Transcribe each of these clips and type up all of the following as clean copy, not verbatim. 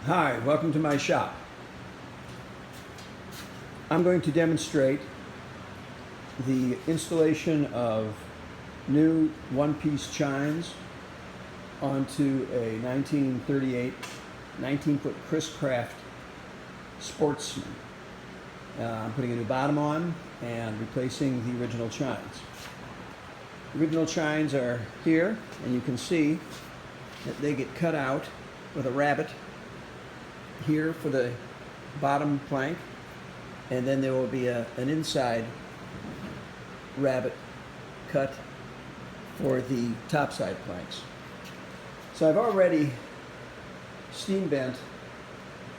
Hi, welcome to my shop. I'm going to demonstrate the installation of new one-piece chines onto a 1938 19-foot Chris Craft Sportsman. I'm putting a new bottom on and replacing the original chines. The original chines are here, and you can see that they get cut out with a rabbet here for the bottom plank, and then there will be an inside rabbet cut for the top side planks. So I've already steam bent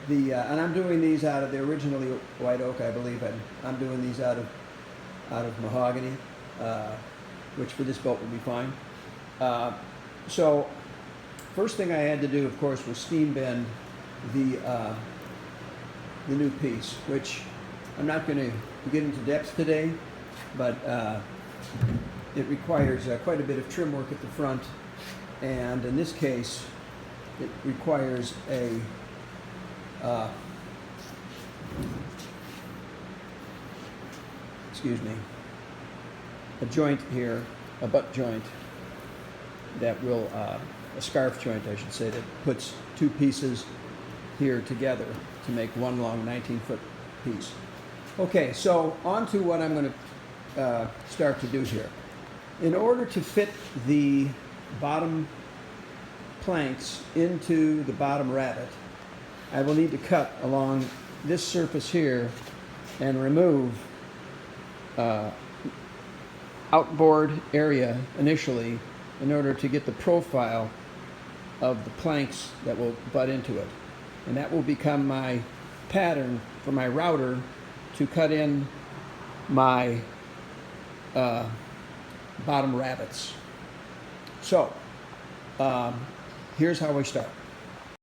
the, and I'm doing these out of the originally white oak, I believe, and I'm doing these out of mahogany, which for this boat would be fine. So first thing I had to do, of course, was steam bend the new piece, which I'm not going to get into depth today, but it requires quite a bit of trim work at the front, and in this case it requires a joint here, a butt joint that will, a scarf joint I should say, that puts two pieces here together to make one long 19-foot piece. Okay, so on to what I'm going to start to do here. In order to fit the bottom planks into the bottom rabbet, I will need to cut along this surface here and remove outboard area initially in order to get the profile of the planks that will butt into it. And that will become my pattern for my router to cut in my bottom rabbets. So here's how I start.